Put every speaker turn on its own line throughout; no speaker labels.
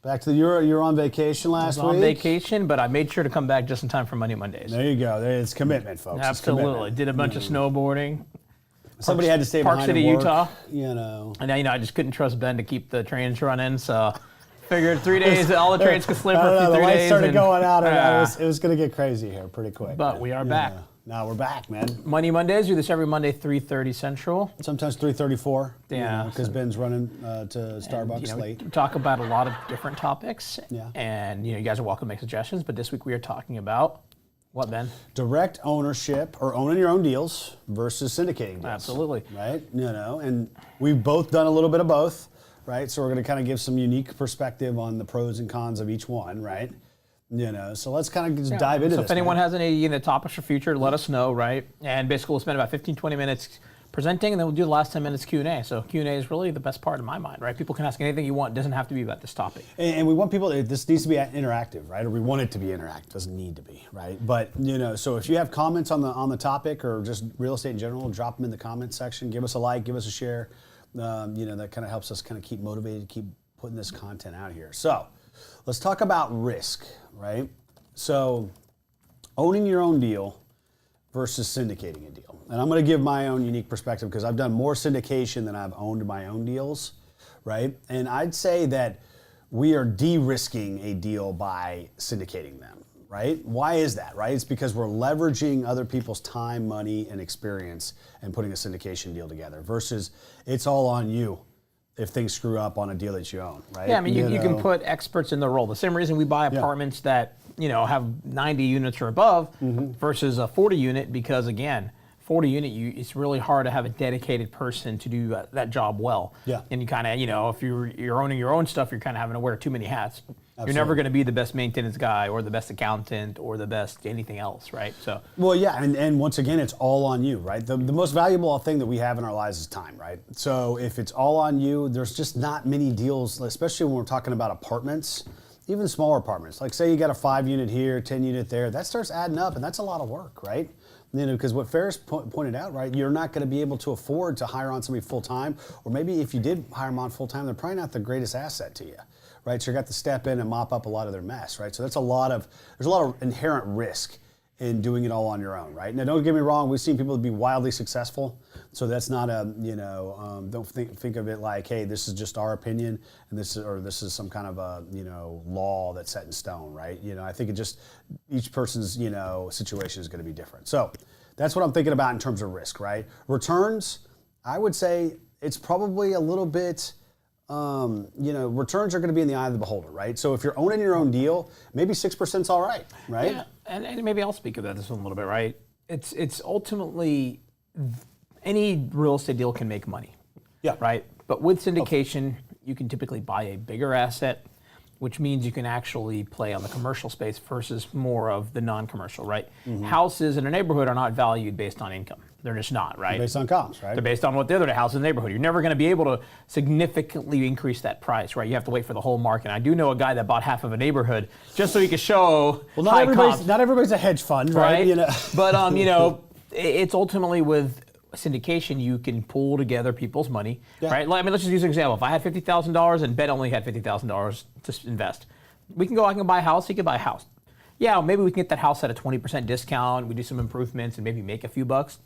Back to you're on vacation last week.
I was on vacation, but I made sure to come back just in time for Money Mondays.
There you go. It's commitment, folks.
Absolutely.
It's commitment.
Did a bunch of snowboarding.
Somebody had to stay
Park
behind
City,
and work,
Utah.
And
I just couldn't trust Ben to keep the trains running, so figured 3 days, all the trains could slip for 3 days.
The lights started going out, and it was going to get crazy here pretty quick.
But we are back.
Now we're back, man.
Money Mondays, do this every Monday, 3:30 Central.
Sometimes 3:34.
Yeah.
Because Ben's running to Starbucks late.
We talk about a lot of different topics.
Yeah.
And you guys are welcome to make suggestions. But this week we are talking about what, Ben?
Direct ownership or owning your own deals versus syndicating deals.
Absolutely.
Right? And we've both done a little bit of both, right? So we're going to kind of give some unique perspective on the pros and cons of each one, right? So let's kind of just dive into this.
So if anyone has any topics for future, let us know, right? And basically we'll spend about 15, 20 minutes presenting, and then we'll do the last 10 minutes Q&A. So Q&A is really the best part in my mind, right? People can ask anything you want. It doesn't have to be about this topic.
And we want people, this needs to be interactive, right? Or we want it to be interactive. It doesn't need to be, right? But, so if you have comments on the topic or just real estate in general, drop them in the comments section. Give us a like, give us a share. That kind of helps us kind of keep motivated to keep putting this content out here. So let's talk about risk, right? So owning your own deal versus syndicating a deal. And I'm going to give my own unique perspective because I've done more syndication than I've owned my own deals, right? And I'd say that we are de-risking a deal by syndicating them, right? Why is that, right? It's because we're leveraging other people's time, money, and experience and putting a syndication deal together versus it's all on you if things screw up on a deal that you own, right?
Yeah, I mean, you can put experts in the role. The same reason we buy apartments that, have 90 units or above versus a 40 unit because, again, 40 unit, it's really hard to have a dedicated person to do that job well.
Yeah.
And you kind of, if you're owning your own stuff, you're kind of having to wear too many hats.
Absolutely.
You're never going to be the best maintenance guy or the best accountant or the best anything else, right? So.
Well, yeah, and once again, it's all on you, right? The most valuable thing that we have in our lives is time, right? So if it's all on you, there's just not many deals, especially when we're talking about apartments, even smaller apartments. Like say you got a 5-unit here, 10-unit there, that starts adding up, and that's a lot of work, right? Because what Ferris pointed out, right, you're not going to be able to afford to hire on somebody full-time, or maybe if you did hire them on full-time, they're probably not the greatest asset to you, right? So you got to step in and mop up a lot of their mess, right? So there's a lot of inherent risk in doing it all on your own, right? Now, don't get me wrong, we've seen people be wildly successful, so that's not don't think of it like, hey, this is just our opinion, and this is some kind of a, law that's set in stone, right? I think each person's, situation is going to be different. So that's what I'm thinking about in terms of risk, right? Returns, I would say it's probably a little bit, returns are going to be in the eye of the beholder, right? So if you're owning your own deal, maybe 6% is all right, right?
Yeah, and maybe I'll speak about this one a little bit, right? It's ultimately, any real estate deal can make money, right? But with syndication, you can typically buy a bigger asset, which means you can actually play on the commercial space versus more of the non-commercial, right? Mm-hmm. Houses in a neighborhood are not valued based on income. They're just not, right?
They're based on comps, right?
They're based on what the other house in the neighborhood. You're never going to be able to significantly increase that price, right? You have to wait for the whole market. And I do know a guy that bought half of a neighborhood just so he could show
not everybody's a hedge fund, right?
But it's ultimately with syndication, you can pull together people's money, right? I mean, let's just use an example. If I had $50,000 and Ben only had $50,000 to invest, I can buy a house, he can buy a house. Yeah, maybe we can get that house at a 20% discount, we do some improvements and maybe make a few bucks,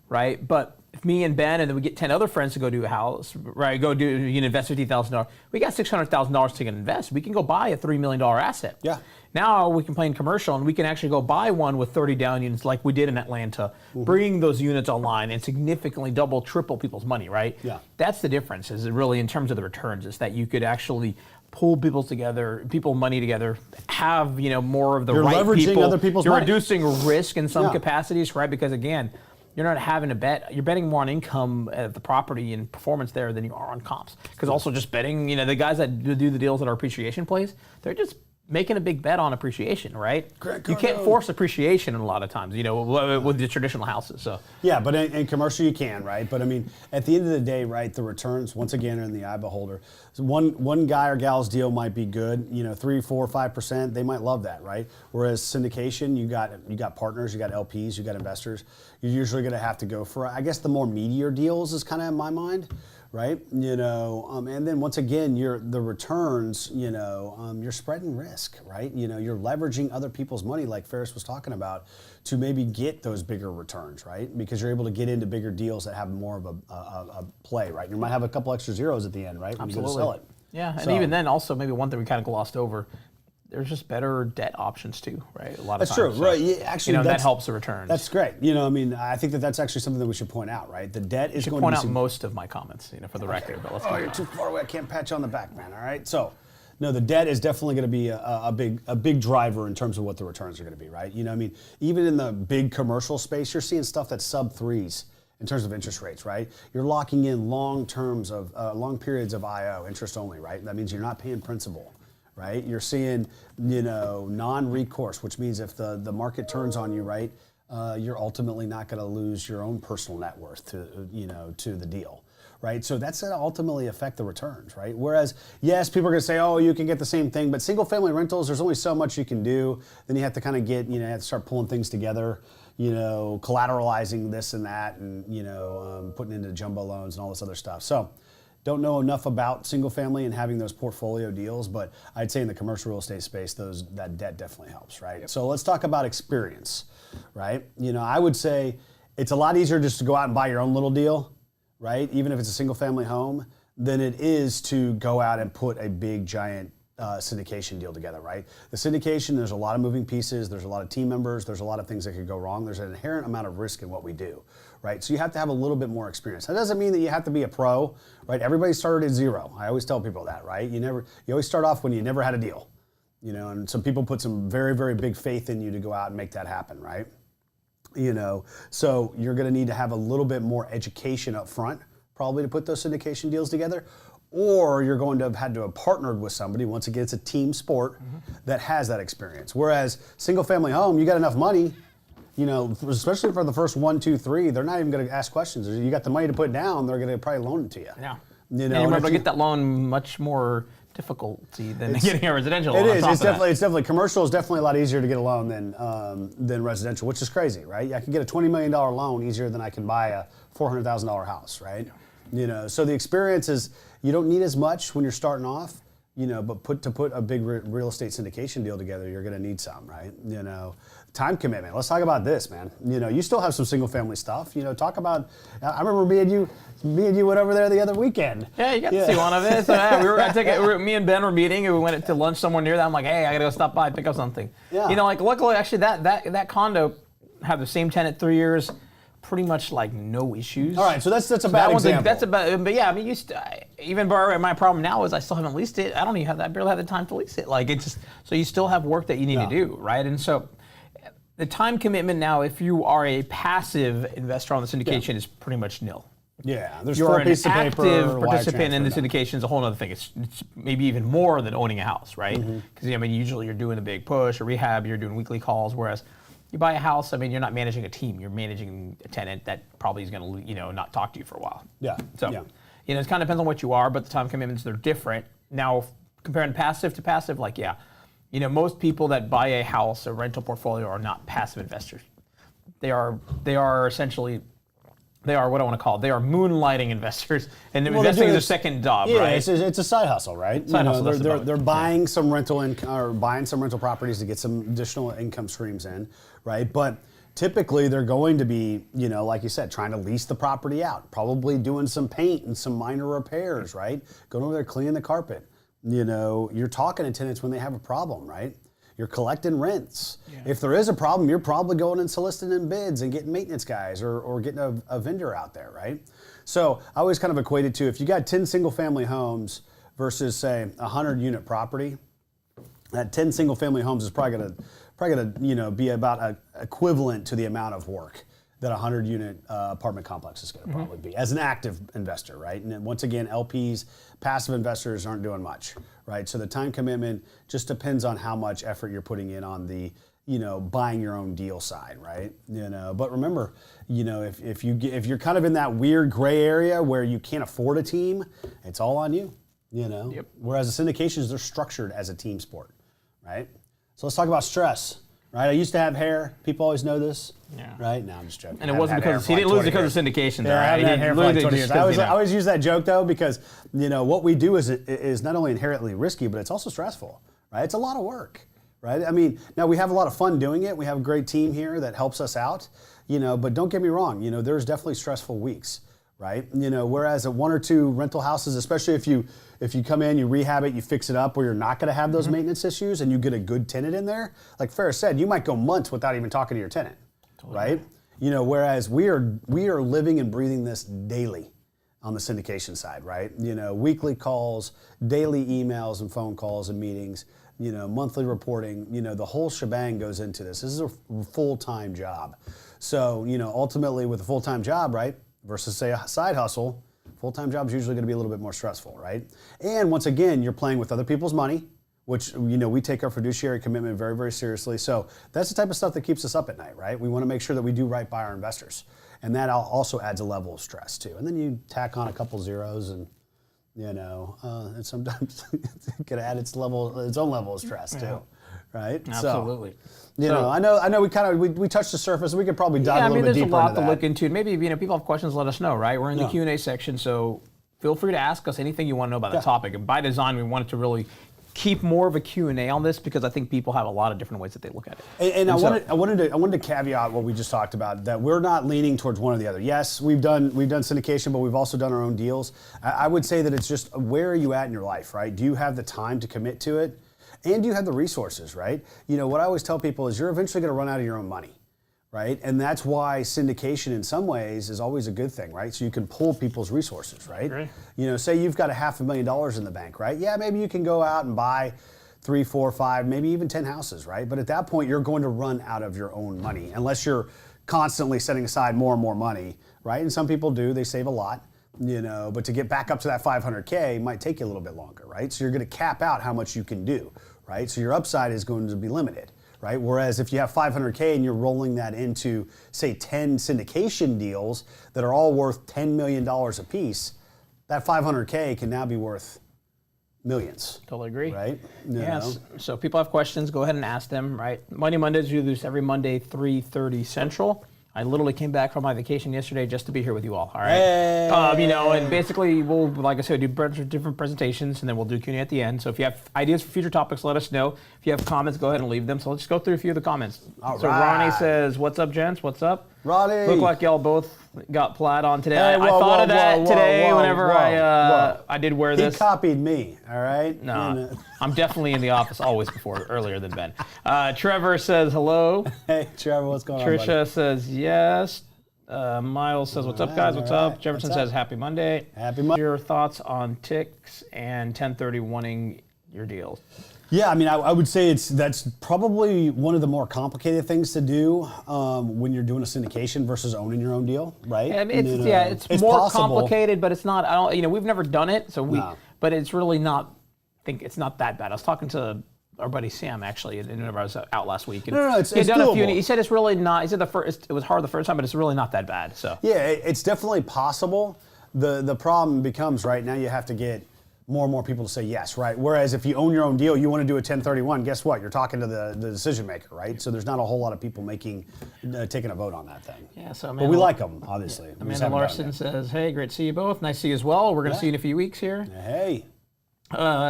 right? But if me and Ben and then we get 10 other friends to go do a house, right, invest $50,000, we got $600,000 to invest. We can go buy a $3 million asset.
Yeah.
Now we can play in commercial and we can actually go buy one with 30 down units like we did in Atlanta, bring those units online and significantly double, triple people's money, right?
Yeah.
That's the difference, is really in terms of the returns, is that you could actually pull people money together, have more of the
You're
right
leveraging
people.
other people's
You're
money.
Reducing risk in some capacities, right? Because again, you're not having to bet. You're betting more on income at the property and performance there than you are on comps. Because also just betting, the guys that do the deals that are appreciation plays, they're just making a big bet on appreciation, right? You can't force appreciation a lot of times, with the traditional houses. So
yeah, but in commercial you can, right? But I mean, at the end of the day, right, the returns once again are in the eye beholder. So one guy or gal's deal might be good, 3, 4, 5%. They might love that, right? Whereas syndication, you got partners, you got LPs, you got investors. You're usually going to have to go for, I guess, the more meatier deals is kind of in my mind. right? And then once again, the returns, you're spreading risk, right? You're leveraging other people's money, like Ferris was talking about, to maybe get those bigger returns, right? Because you're able to get into bigger deals that have more of a play, right? You might have a couple extra zeros at the end, right? When you go to sell it.
Yeah, and even then, also maybe one thing we kind of glossed over. There's just better debt options too, right? A lot of
times.
That's
true, right? Yeah, actually,
that helps the returns.
That's great. I think that's actually something that we should point out, right? The debt is going to
point out most of my comments, for the record. But let's
you're too far away. I can't pat you on the back, man. All right, so. No, the debt is definitely going to be a big driver in terms of what the returns are going to be, right? Even in the big commercial space, you're seeing stuff that's sub threes in terms of interest rates, right? You're locking in long periods of IO, interest only, right? That means you're not paying principal. Right, you're seeing, non-recourse, which means if the market turns on you, right, you're ultimately not going to lose your own personal net worth to the deal, right? So that's going to ultimately affect the returns, right? Whereas, yes, people are going to say, oh, you can get the same thing, but single-family rentals, there's only so much you can do. Then you have to kind of you have to start pulling things together, collateralizing this and that, and putting into jumbo loans and all this other stuff. So. Don't know enough about single family and having those portfolio deals, but I'd say in the commercial real estate space, that debt definitely helps, right? Yep. So let's talk about experience, right? I would say it's a lot easier just to go out and buy your own little deal, right? Even if it's a single family home, than it is to go out and put a big giant syndication deal together, right? The syndication, there's a lot of moving pieces, there's a lot of team members, there's a lot of things that could go wrong. There's an inherent amount of risk in what we do, right? So you have to have a little bit more experience. That doesn't mean that you have to be a pro, right? Everybody started at zero. I always tell people that, right? You always start off when you never had a deal, and some people put some very, very big faith in you to go out and make that happen, right? So you're going to need to have a little bit more education up front, probably, to put those syndication deals together. Or you're going to have had to have partnered with somebody. Once again, it's a team sport that has that experience. Whereas single family home, you got enough money, especially for the first 1, 2, 3, they're not even going to ask questions. You got the money to put down, they're going to probably loan it to you.
Yeah. And you're able to get that loan much more difficulty than getting a residential loan.
It is. It's definitely commercial is definitely a lot easier to get a loan than residential, which is crazy, right? I can get a $20 million loan easier than I can buy a $400,000 house, right? So the experience is. You don't need as much when you're starting off, but to put a big real estate syndication deal together, you're going to need some, right? Time commitment. Let's talk about this, man. You still have some single family stuff. Talk about. I remember me and you went over there the other weekend.
Yeah, you got to see one of it. So me and Ben were meeting, and we went to lunch somewhere near that. I'm like, hey, I got to go stop by and pick up something. Yeah. Luckily, actually, that condo had the same tenant 3 years. Pretty much like no issues.
All right, so that's a bad example.
But yeah, I mean, even my problem now is I still haven't leased it. I barely have the time to lease it. So you still have work that you need to do, right? And so the time commitment now, if you are a passive investor on the syndication, is pretty much nil.
Yeah, there's
you're an
piece of
active
paper,
participant in the syndication is a whole other thing. It's maybe even more than owning a house, right? Because usually you're doing a big push or rehab, you're doing weekly calls, whereas you buy a house, you're not managing a team. You're managing a tenant that probably is going to, not talk to you for a while.
Yeah.
So, it kind of depends on what you are, but the time commitments, they're different. Now, comparing passive to passive, most people that buy a house, a rental portfolio, are not passive investors. They are essentially, what I want to call it. They are moonlighting investors, and investing is their second job, right?
It's a side hustle, right?
Side hustle.
They're buying some rental income or buying some rental properties to get some additional income streams in, right? But typically, they're going to be, like you said, trying to lease the property out, probably doing some paint and some minor repairs, right? Going over there cleaning the carpet. You're talking to tenants when they have a problem, right? You're collecting rents. Yeah. If there is a problem, you're probably going and soliciting bids and getting maintenance guys or getting a vendor out there, right? So I always kind of equate it to if you got 10 single family homes versus say 100 unit property, that 10 single family homes is probably gonna be about equivalent to the amount of work that a 100 unit apartment complex is going to probably be as an active investor, right? And then once again, LPs, passive investors aren't doing much, right? So the time commitment just depends on how much effort you're putting in on the, buying your own deal side, right? But remember, if you're kind of in that weird gray area where you can't afford a team, it's all on you, Yep. Whereas the syndications, they're structured as a team sport, right? So let's talk about stress. right? I used to have hair. People always know this.
Yeah.
Right? No, I'm just joking.
And it wasn't because he didn't lose because of syndication.
Yeah, I haven't had hair for like 20 years. I always use that joke though because what we do is not only inherently risky, but it's also stressful. Right? It's a lot of work. Right? I mean, now we have a lot of fun doing it. We have a great team here that helps us out. But don't get me wrong. There's definitely stressful weeks. Right? Whereas at 1 or 2 rental houses, especially if you come in, you rehab it, you fix it up where you're not going to have those maintenance issues and you get a good tenant in there, like Ferris said, you might go months without even talking to your tenant, right? Whereas we are living and breathing this daily on the syndication side, right? Weekly calls, daily emails and phone calls and meetings, monthly reporting, the whole shebang goes into this. This is a full-time job. So, ultimately with a full-time job, right? Versus say a side hustle, full-time job is usually going to be a little bit more stressful, right? And once again, you're playing with other people's money, which we take our fiduciary commitment very, very seriously. So that's the type of stuff that keeps us up at night, right? We want to make sure that we do right by our investors, and that also adds a level of stress too. And then you tack on a couple zeros, and and sometimes it can add its own level of stress too, right?
Absolutely.
So, I know we touched the surface. We could probably dive a little bit deeper into that.
There's a lot to look into. Maybe people have questions, let us know, right? We're in the Q&A section, so feel free to ask us anything you want to know about the topic. And by design, we wanted to really keep more of a Q&A on this because I think people have a lot of different ways that they look at it.
And I wanted to caveat what we just talked about, that we're not leaning towards one or the other. Yes, we've done syndication, but we've also done our own deals. I would say that it's just where are you at in your life, right? Do you have the time to commit to it? And do you have the resources, right? What I always tell people is you're eventually going to run out of your own money, right? And that's why syndication in some ways is always a good thing, right? So you can pull people's resources, right? Right. Say you've got $500,000 in the bank, right? Yeah, maybe you can go out and buy 3, 4, 5, maybe even 10 houses, right? But at that point, you're going to run out of your own money unless you're constantly setting aside more and more money, right? And some people do, they save a lot. But to get back up to that 500K might take you a little bit longer, right? So you're going to cap out how much you can do, right? So your upside is going to be limited, right? Whereas if you have 500K and you're rolling that into, say, 10 syndication deals that are all worth $10 million a piece, that 500K can now be worth millions.
Totally agree.
Right?
Yes. So if people have questions, go ahead and ask them, right? Money Mondays, we do this every Monday, 3:30 Central. I literally came back from my vacation yesterday just to be here with you all right?
Hey.
And basically we'll, like I said, do different presentations and then we'll do Q&A at the end. So if you have ideas for future topics, let us know. If you have comments, go ahead and leave them. So let's go through a few of the comments.
All
so
right.
Ronnie says, what's up, gents? What's up?
Ronnie.
Look like y'all both got plaid on today.
Hey,
I thought of that today whenever I did wear this.
He copied me, all right?
No, I'm definitely in the office always earlier than Ben. Trevor says hello.
Hey, Trevor, what's going on,
Trisha
buddy?
says yes. Miles says, what's up, guys? What's up? Jefferson says, happy Monday.
Happy Monday.
Your thoughts on ticks and 1030 wanting your deals?
Yeah, I mean, I would say that's probably one of the more complicated things to do when you're doing a syndication versus owning your own deal, right?
Yeah, it's more possible. Complicated, but it's not. We've never done it, but it's really not. I think it's not that bad. I was talking to our buddy Sam actually, whenever I was out last week. And
it's doable.
He said it's really not. He said it was hard the first time, but it's really not that bad. So
yeah, it's definitely possible. The problem becomes right now you have to get more and more people to say yes, right? Whereas if you own your own deal, you want to do a 1031, guess what? You're talking to the decision maker, right? So there's not a whole lot of people taking a vote on that thing.
Yeah, so
but we like them, obviously.
Yeah. Amanda Larson says, hey, great to see you both. Nice to see you as well. We're going to see you in a few weeks here.
Hey.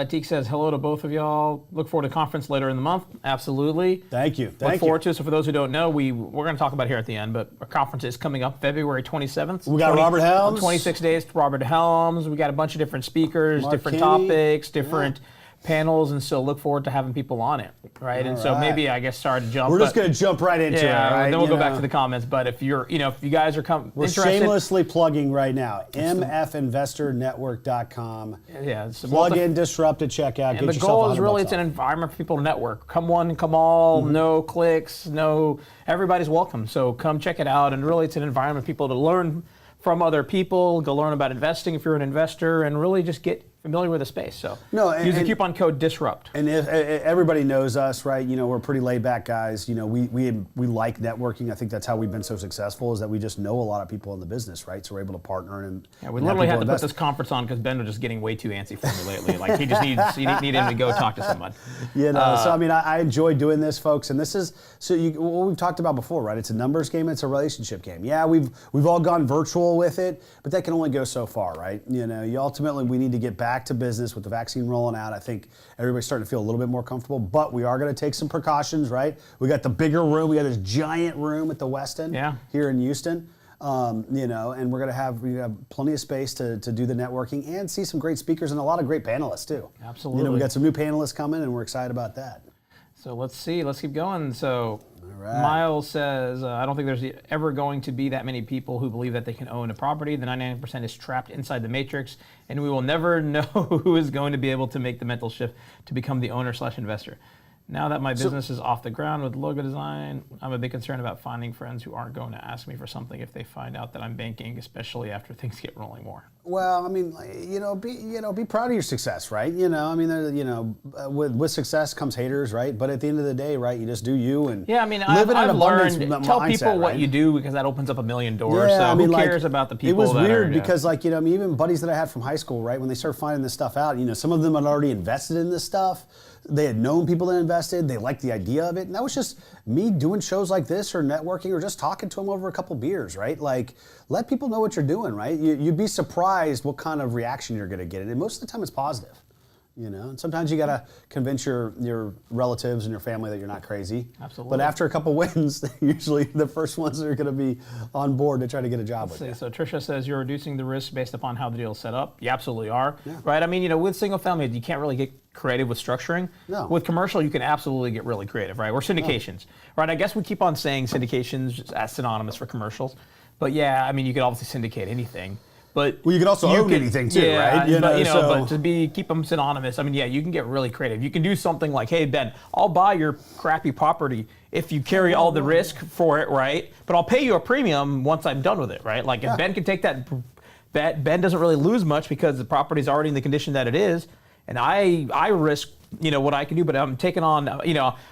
Teek says, hello to both of y'all. Look forward to the conference later in the month. Absolutely.
Thank you.
Look forward to it. So for those who don't know, we're going to talk about it here at the end, but our conference is coming up February 27th.
We got Robert Helms.
26 days to Robert Helms. We got a bunch of different speakers, different topics, different panels, and so look forward to having people on it, right? And so maybe, I guess, sorry to jump.
We're just going to jump right into it, right?
Then we'll go back to the comments. But if you're, if you guys are
we're
interested,
shamelessly plugging right now, mfinvestornetwork.com.
Yeah.
Plug in, disrupt at checkout.
And the goal is really, it's an environment for people to network. Come one, come all, no clicks, everybody's welcome. So come check it out. And really, it's an environment for people to learn from other people, go learn about investing if you're an investor, and really just get familiar with the space. So
No,
use the coupon code DISRUPT.
And if everybody knows us, right? We're pretty laid back guys. We like networking. I think that's how we've been so successful, is that we just know a lot of people in the business, right? So we're able to partner and
we literally had to put this conference on because Ben was just getting way too antsy for me lately. Like he just need him to go talk to someone.
So I mean, I enjoy doing this, folks, and this is what we've talked about before, right? It's a numbers game, it's a relationship game. Yeah, we've all gone virtual with it, but that can only go so far, right? Ultimately we need to get back to business with the vaccine rolling out. I think everybody's starting to feel a little bit more comfortable, but we are going to take some precautions, right? We got the bigger room. We got this giant room at the Westin here in Houston. And we're going to have plenty of space to do the networking and see some great speakers and a lot of great panelists too.
Absolutely.
We got some new panelists coming and we're excited about that.
So let's see. Let's keep going. So
right.
Miles says, I don't think there's ever going to be that many people who believe that they can own a property. The 99% is trapped inside the matrix, and we will never know who is going to be able to make the mental shift to become the owner/investor. Now that my business is off the ground with logo design, I'm a bit concerned about finding friends who aren't going to ask me for something if they find out that I'm banking, especially after things get rolling more.
Well, I mean, be proud of your success, right? With success comes haters, right? But at the end of the day, right, you just do you and
I've learned tell people what you do because that opens up a million doors.
Yeah,
so who cares about the people?
It was weird because, even buddies that I had from high school, right, when they started finding this stuff out, some of them had already invested in this stuff. They had known people that invested. They liked the idea of it. And that was just me doing shows like this or networking or just talking to them over a couple beers, right? Like, let people know what you're doing, right? You'd be surprised what kind of reaction you're going to get. And most of the time it's positive. And sometimes you got to convince your relatives and your family that you're not crazy.
Absolutely.
But after a couple wins, they're usually the first ones that are going to be on board to try to get a job with you.
So Tricia says you're reducing the risk based upon how the deal is set up. You absolutely are.
Yeah.
Right? I mean, with single family, you can't really get creative with structuring.
No.
With commercial, you can absolutely get really creative, right? We're syndications, right? I guess we keep on saying syndications as synonymous for commercials. But yeah, I mean, you could obviously syndicate anything. But
you can also own anything too, right?
But to keep them synonymous, I mean, you can get really creative. You can do something like, hey, Ben, I'll buy your crappy property if you carry all the risk for it, right? But I'll pay you a premium once I'm done with it, right? Like if Ben can take that bet, Ben doesn't really lose much because the property's already in the condition that it is. And I risk, what I can do, but I'm taking on,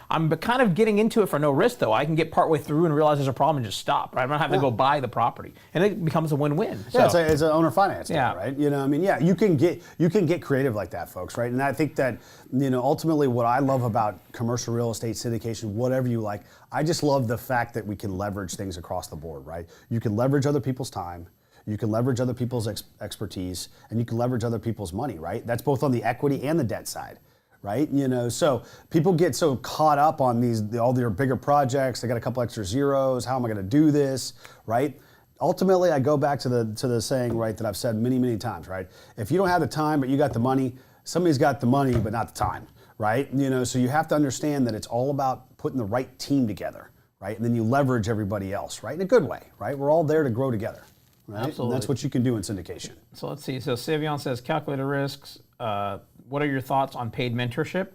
I'm kind of getting into it for no risk though. I can get partway through and realize there's a problem and just stop, right? I don't have to go buy the property. And it becomes a win-win.
Yeah, it's an owner finance deal, right? You can get creative like that, folks, right? And I think that, ultimately what I love about commercial real estate syndication, whatever you like, I just love the fact that we can leverage things across the board, right? You can leverage other people's time. You can leverage other people's expertise, and you can leverage other people's money, right? That's both on the equity and the debt side, right? So people get so caught up on all their bigger projects. They got a couple extra zeros. How am I going to do this, right? Ultimately, I go back to the saying, right, that I've said many, many times, right? If you don't have the time but you got the money, somebody's got the money but not the time, right? So you have to understand that it's all about putting the right team together, right? And then you leverage everybody else, right? In a good way, right? We're all there to grow together. Right?
Absolutely.
And that's what you can do in syndication.
So let's see. So Savion says, calculated risks. What are your thoughts on paid mentorship?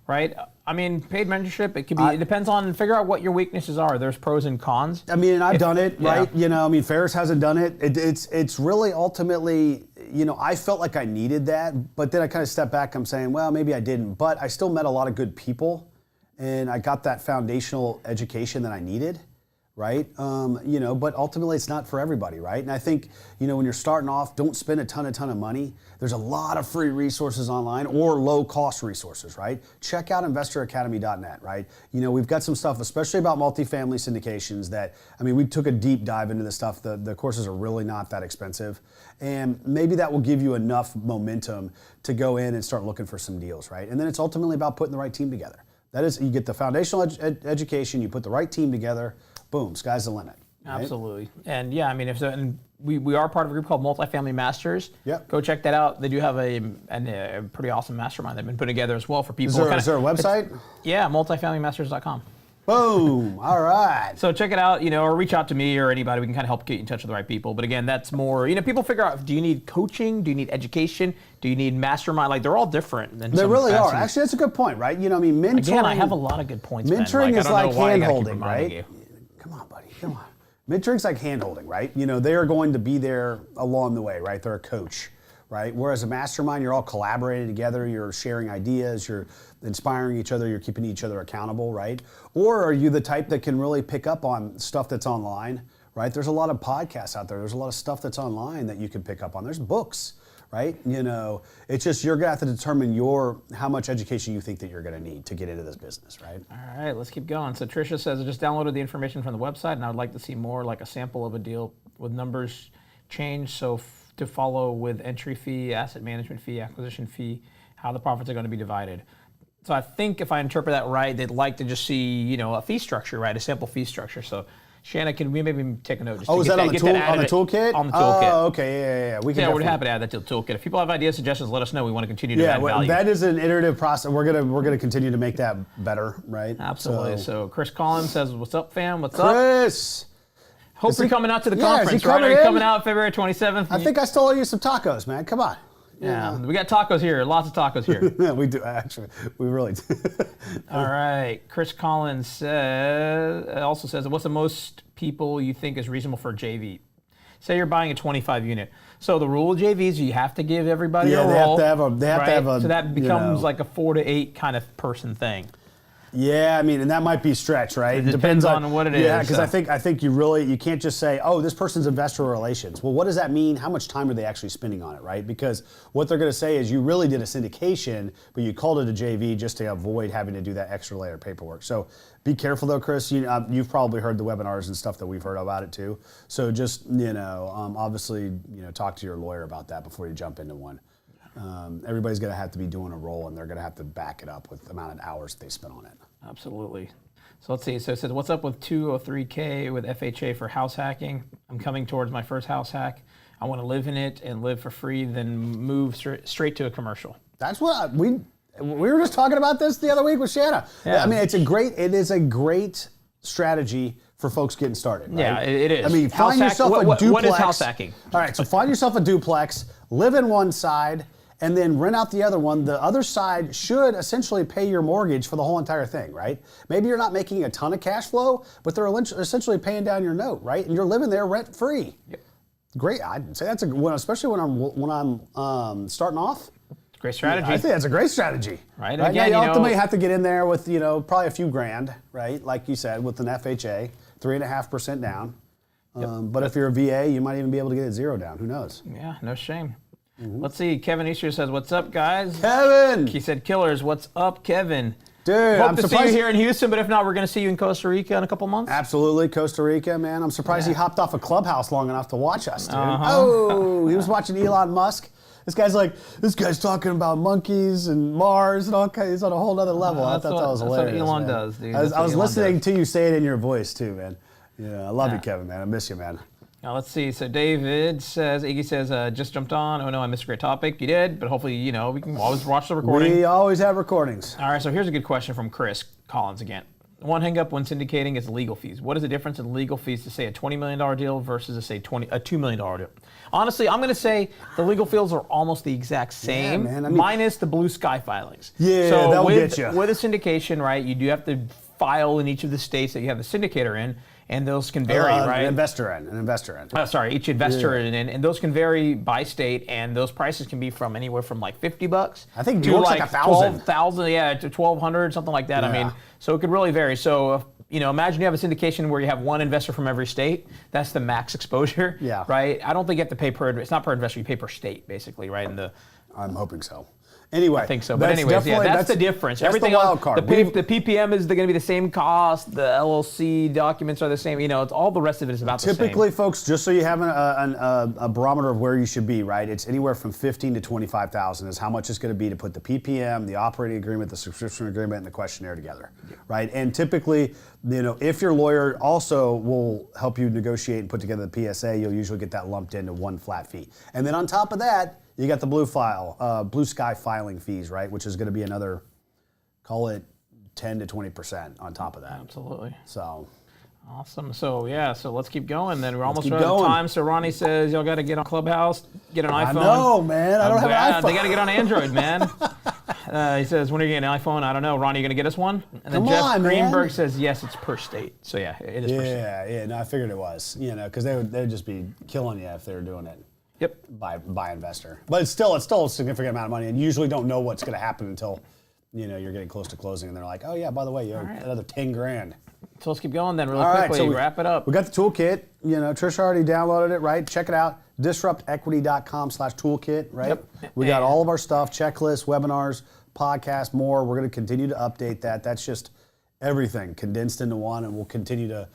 Right? I mean, paid mentorship, it could be, it depends on, figure out what your weaknesses are. There's pros and cons.
I mean, I've done it, right? Ferris hasn't done it. It's really ultimately, I felt like I needed that, but then I kind of stepped back. I'm saying, well, maybe I didn't, but I still met a lot of good people and I got that foundational education that I needed. Right? But ultimately it's not for everybody, right? And I think, when you're starting off, don't spend a ton of money. There's a lot of free resources online or low cost resources, right? Check out investoracademy.net, right? We've got some stuff, especially about multifamily syndications that, we took a deep dive into this stuff. The courses are really not that expensive. And maybe that will give you enough momentum to go in and start looking for some deals, right? And then it's ultimately about putting the right team together. That is, you get the foundational education, you put the right team together, boom, sky's the limit. Right?
Absolutely. And and we are part of a group called Multifamily Masters.
Yep.
Go check that out. They do have a pretty awesome mastermind they've been putting together as well for people.
Is there a website?
Yeah, multifamilymasters.com.
Boom. All right.
So check it out, or reach out to me or anybody. We can kind of help get you in touch with the right people. But again, that's more, people figure out, do you need coaching? Do you need education? Do you need mastermind? Like, they're all different.
They really are. Actually, that's a good point, right? Mentoring.
Again, I have a lot of good points,
mentoring is like hand-holding, right?
You.
Come on, buddy. Come on. Mentoring's like hand-holding, right? They are going to be there along the way, right? They're a coach, right? Whereas a mastermind, you're all collaborating together, you're sharing ideas, you're inspiring each other, you're keeping each other accountable, right? Or are you the type that can really pick up on stuff that's online, right? There's a lot of podcasts out there. There's a lot of stuff that's online that you can pick up on. There's books, right? It's just you're gonna have to determine how much education you think that you're gonna need to get into this business, right?
All right, let's keep going. So Tricia says, I just downloaded the information from the website and I would like to see more like a sample of a deal with numbers changed. So to follow with entry fee, asset management fee, acquisition fee, how the profits are gonna be divided. So I think if I interpret that right, they'd like to just see, a fee structure, right? A sample fee structure. So Shanna, can we maybe take a note? Just
is that on the toolkit?
On the toolkit.
Oh, okay, yeah.
We're happy to add that to the toolkit. If people have ideas, suggestions, let us know. We want to continue to add value.
That is an iterative process. We're gonna continue to make that better, right?
Absolutely. So Chris Collins says, "What's up, fam? What's
up, Chris?
Hope you're coming out to the conference, right? Are you coming out February 27th?
I think I stole you some tacos, man. Come on."
Yeah, we got tacos here. Lots of tacos here.
Yeah, we do, actually. We really do.
All right. Chris Collins also says, what's the most people you think is reasonable for a JV? Say you're buying a 25 unit. So the rule of JVs, you have to give everybody a role.
They have to have a.
So that becomes like a 4 to 8 kind of person thing.
Yeah, I mean, and that might be stretch, right?
It depends on what it is.
Yeah, because I think you can't just say, oh, this person's investor relations. Well, what does that mean? How much time are they actually spending on it, right? Because what they're going to say is you really did a syndication, but you called it a JV just to avoid having to do that extra layer of paperwork. So be careful though, Chris. You've probably heard the webinars and stuff that we've heard about it too. So just obviously talk to your lawyer about that before you jump into one. Everybody's going to have to be doing a role, and they're going to have to back it up with the amount of hours they spent on it.
Absolutely. So let's see. So it says, what's up with 203K with FHA for house hacking? I'm coming towards my first house hack. I want to live in it and live for free, then move straight to a commercial.
That's what we were just talking about this the other week with Shanna. Yeah. I mean, it is a great strategy for folks getting started. Right?
Yeah, it is.
I mean, find yourself a duplex.
What is house hacking?
All right, so find yourself a duplex, live in one side, and then rent out the other one. The other side should essentially pay your mortgage for the whole entire thing, right? Maybe you're not making a ton of cash flow, but they're essentially paying down your note, right? And you're living there rent free. Yep. Great. I'd say that's especially when I'm starting off.
Great strategy.
I think that's a great strategy.
Right.
Again, now you ultimately have to get in there with probably a few grand, right? Like you said, with an FHA, 3.5% down. Yep. But if you're a VA, you might even be able to get it 0 down. Who knows?
Yeah, no shame. Mm-hmm. Let's see. Kevin Easter says, "What's up, guys?"
Kevin.
He said, "Killers, what's up, Kevin?"
Dude,
Hope to see you here in Houston, but if not, we're going to see you in Costa Rica in a couple months.
Absolutely, Costa Rica, man. I'm surprised he hopped off a Clubhouse long enough to watch us, dude. Oh, he was watching Elon Musk. This guy's talking about monkeys and Mars and all kinds. He's on a whole other level. I thought that was hilarious.
That's what Elon
man.
does, dude.
I was listening to you say it in your voice too, man. Yeah, I love you, Kevin, man. I miss you, man.
Now let's see. So Iggy says, just jumped on. Oh no, I missed a great topic. You did, but hopefully, we can always watch the recording.
We always have recordings.
All right, so here's a good question from Chris Collins again. One hang up when syndicating is legal fees. What is the difference in legal fees to say a $20 million deal versus a $2 million deal? Honestly, I'm going to say the legal fees are almost the exact same, minus the blue sky filings.
Yeah, so that'll get you.
With a syndication, right, you do have to file in each of the states that you have the syndicator in, and those can vary, right?
An investor in.
Each investor in, and those can vary by state, and those prices can be from anywhere from like $50.
I think
to
like
12,000, to 1,200, something like that. Yeah. I mean, so it could really vary. So, imagine you have a syndication where you have one investor from every state. That's the max exposure, right? I don't think you have to pay it's not per investor, you pay per state, basically, right?
I'm hoping so. Anyway,
I think so. But anyways, that's the difference.
That's everything the wild card.
The PPM is going to be the same cost. The LLC documents are the same. It's all the rest of it is about the same.
Typically, folks, just so you have a barometer of where you should be, right? It's anywhere from $15,000 to $25,000 is how much it's going to be to put the PPM, the operating agreement, the subscription agreement, and the questionnaire together, right? And typically, if your lawyer also will help you negotiate and put together the PSA, you'll usually get that lumped into one flat fee. And then on top of that, you got the blue sky filing fees, right? Which is going to be another, call it 10 to 20% on top of that.
Absolutely.
So.
Awesome. So let's keep going then. We're almost out of time. So Ronnie says y'all got to get on Clubhouse, get an iPhone.
I know, man. I don't have an iPhone.
They got to get on Android, man. He says, when are you getting an iPhone? I don't know. Ronnie, you going to get us one? And then Jeff Greenberg says, yes, it's per state. So yeah, it is per state.
Yeah. No, I figured it was. Because they would just be killing you if they were doing it.
Yep.
by investor. But it's still a significant amount of money, and you usually don't know what's going to happen until you're getting close to closing, and they're like, oh yeah, by the way, you have another 10 grand.
So let's keep going then really
All right,
quickly.
so
wrap it up.
We got the toolkit. Trish already downloaded it, right? Check it out. disruptequity.com/toolkit, right?
Yep.
We got all of our stuff, checklists, webinars, podcasts, more. We're going to continue to update that. That's just everything condensed into one, and we'll continue to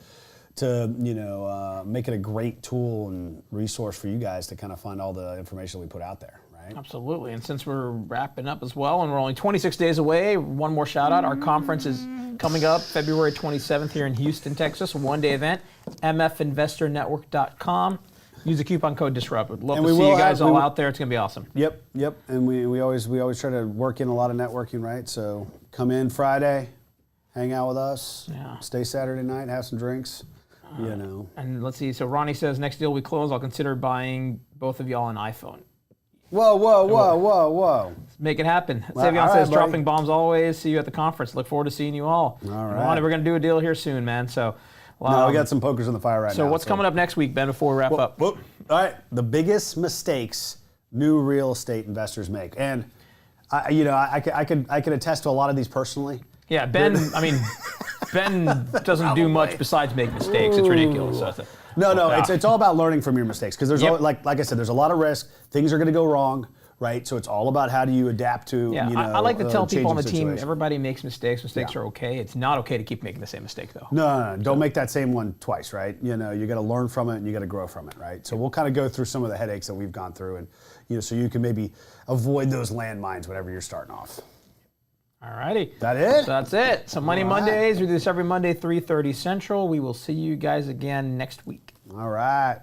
make it a great tool and resource for you guys to kind of find all the information we put out there, right?
Absolutely. And since we're wrapping up as well, and we're only 26 days away, one more shout out. Our conference is coming up February 27th here in Houston, Texas, a one-day event, mfinvestornetwork.com. Use the coupon code DISRUPT. We'd love to see you guys all out there. It's going to be awesome.
Yep. And we always try to work in a lot of networking, right? So come in Friday, hang out with us, stay Saturday night, have some drinks.
And let's see. So Ronnie says, next deal we close, I'll consider buying both of y'all an iPhone.
Whoa.
Make it happen.
Well,
Savion
all
says,
right,
dropping bombs always. See you at the conference. Look forward to seeing you all.
All right.
Ronnie, we're going to do a deal here soon, man. So,
no, we got some pokers in the fire right now.
So what's coming up next week, Ben, before we wrap up?
All right. The biggest mistakes new real estate investors make. And, I could attest to a lot of these personally.
Yeah, Ben doesn't do much besides make mistakes. It's ridiculous.
No, it's all about learning from your mistakes, because there's like I said, there's a lot of risk. Things are going to go wrong, right? So it's all about how do you adapt to.
I like to tell people on the team,
situation.
everybody makes mistakes. Mistakes are okay. It's not okay to keep making the same mistake, though.
No, don't make that same one twice, right? You got to learn from it and you got to grow from it, right? So we'll kind of go through some of the headaches that we've gone through, and so you can maybe avoid those landmines whenever you're starting off.
All righty.
That it?
So that's it. So Money Mondays, we do this every Monday, 3:30 Central. We will see you guys again next week.
All right.